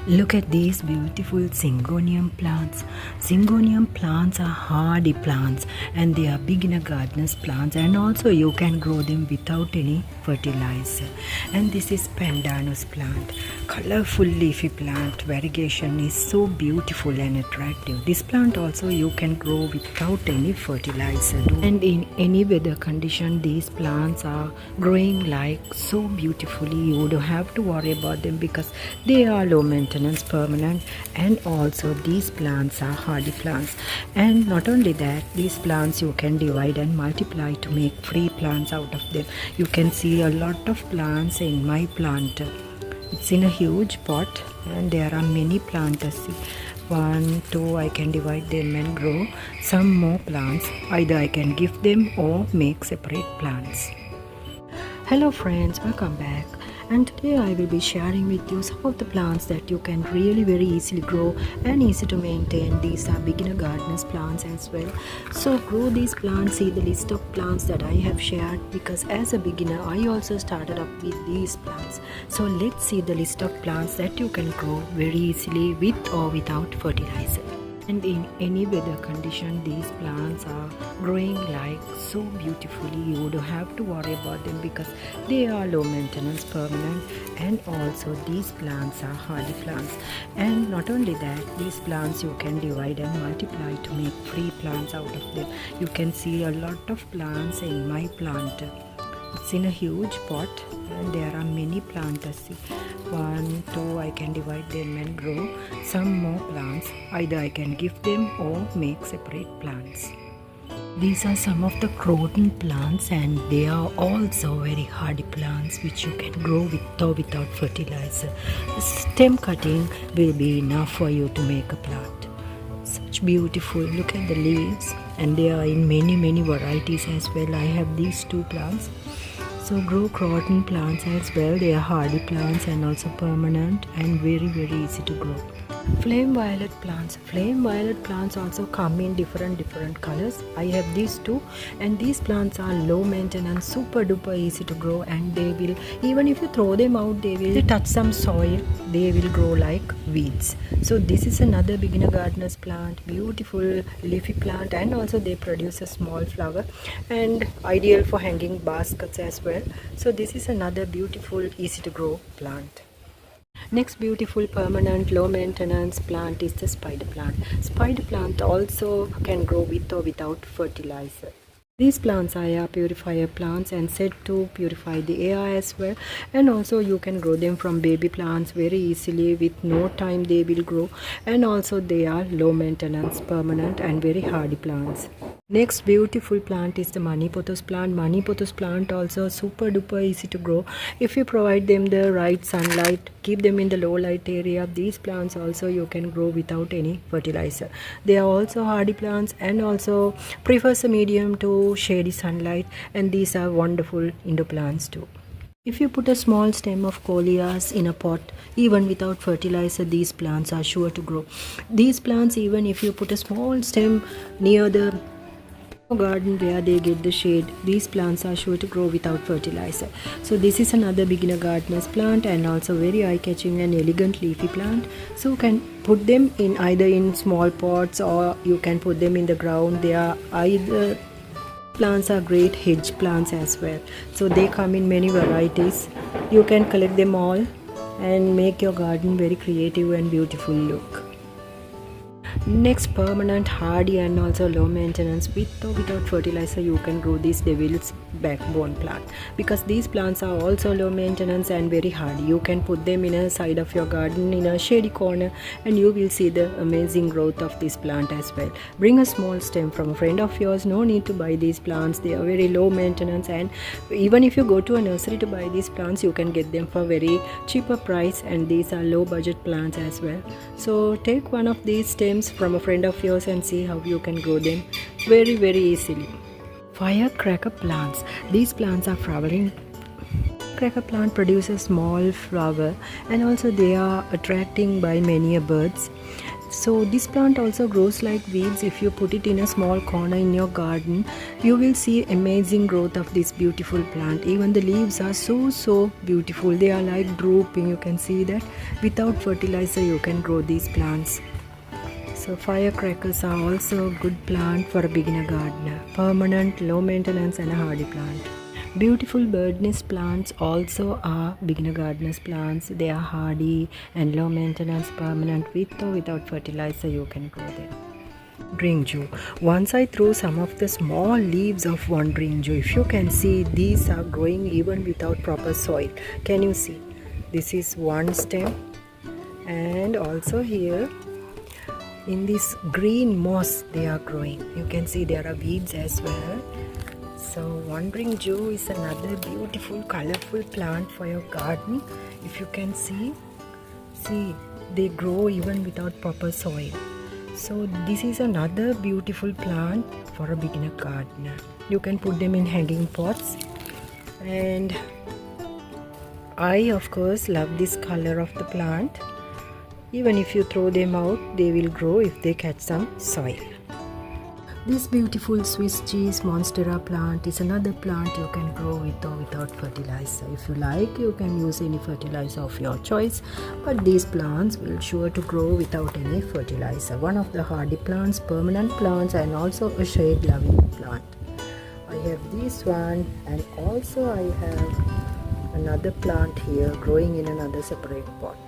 Look at these beautiful Syngonium plants. Syngonium plants are hardy plants and they are beginner gardeners plants, and also you can grow them without any fertilizer. And this is pandanus plant, colorful leafy plant. Variegation is so beautiful and attractive. This plant also you can grow without any fertilizer, and in any weather condition these plants are growing like so beautifully. You don't have to worry about them because they are low maintenance, permanent, and also these plants are hardy plants. And not only that, these plants you can divide and multiply to make free plants out of them. You can see a lot of plants in my plant. It's in a huge pot and there are many plants. See, 1, 2, I can divide them and grow some more plants. Either I can give them or make separate plants. Hello friends, welcome back, and today I will be sharing with you some of the plants that you can really very easily grow and easy to maintain. These are beginner gardeners plants as well. So grow these plants. See the list of plants that I have shared, because as a beginner I also started up with these plants. So let's see the list of plants that you can grow very easily with or without fertilizer. And in any weather condition these plants are growing like so beautifully. You don't have to worry about them because they are low maintenance, permanent, and also these plants are hardy plants. And not only that, these plants you can divide and multiply to make free plants out of them. You can see a lot of plants in my plant. It's in a huge pot and there are many plants. See, 1, 2, I can divide them and grow some more plants. Either I can give them or make separate plants. These are some of the croton plants and they are also very hardy plants which you can grow with or without fertilizer. The stem cutting will be enough for you to make a plant. Such beautiful, look at the leaves, and they are in many varieties as well. I have these 2 plants. So grow croton plants as well. They are hardy plants and also permanent and very easy to grow. Flame violet plants. Flame violet plants also come in different colors. I have these 2, and these plants are low maintenance, super duper easy to grow, and they will, even if you throw them out, they touch some soil, they will grow like weeds. So this is another beginner gardener's plant, beautiful leafy plant, and also they produce a small flower and ideal for hanging baskets as well. So this is another beautiful easy to grow plant. Next beautiful permanent low maintenance plant is the spider plant. Spider plant also can grow with or without fertilizer. These plants are air purifier plants and said to purify the air as well, and also you can grow them from baby plants very easily. With no time they will grow, and also they are low maintenance, permanent, and very hardy plants. Next beautiful plant is the money pothos plant. Money pothos plant also super duper easy to grow if you provide them the right sunlight, keep them in the low light area. These plants also you can grow without any fertilizer. They are also hardy plants and also prefers a medium to shady sunlight, and these are wonderful indoor plants too. If you put a small stem of coleus in a pot, even without fertilizer, these plants are sure to grow. These plants, even if you put a small stem near the garden where they get the shade, these plants are sure to grow without fertilizer. So this is another beginner gardener's plant and also very eye-catching and elegant leafy plant. So you can put them in either in small pots or you can put them in the ground. They are either plants are great hedge plants as well. So they come in many varieties. You can collect them all and make your garden very creative and beautiful look. Next, permanent, hardy, and also low maintenance with or without fertilizer, you can grow this devil's backbone plant, because these plants are also low maintenance and very hardy. You can put them in a side of your garden in a shady corner and you will see the amazing growth of this plant as well. Bring a small stem from a friend of yours. No need to buy these plants. They are very low maintenance, and even if you go to a nursery to buy these plants, you can get them for very cheaper price, and these are low budget plants as well. So take one of these stems from a friend of yours and see how you can grow them very easily. Firecracker plants. These plants are flowering. Firecracker plant produces small flower and also they are attracting by many birds. So this plant also grows like weeds. If you put it in a small corner in your garden, you will see amazing growth of this beautiful plant. Even the leaves are so beautiful. They are like drooping. You can see that. Without fertilizer you can grow these plants. So firecrackers are also a good plant for a beginner gardener. Permanent, low maintenance and a hardy plant. Beautiful bird nest plants also are beginner gardeners plants. They are hardy and low maintenance, permanent. With or without fertilizer you can grow them. Brinjal. Once I threw some of the small leaves of one brinjal. If you can see, these are growing even without proper soil. Can you see? This is one stem, and also here in this green moss they are growing. You can see there are weeds as well. So wandering Jew is another beautiful colorful plant for your garden. If you can see they grow even without proper soil. So this is another beautiful plant for a beginner gardener. You can put them in hanging pots, and I of course love this color of the plant. Even if you throw them out, they will grow if they catch some soil. This beautiful Swiss cheese monstera plant is another plant you can grow with or without fertilizer. If you like, you can use any fertilizer of your choice, but these plants will sure to grow without any fertilizer. One of the hardy plants, permanent plants, and also a shade loving plant. I have this one, and also I have another plant here growing in another separate pot.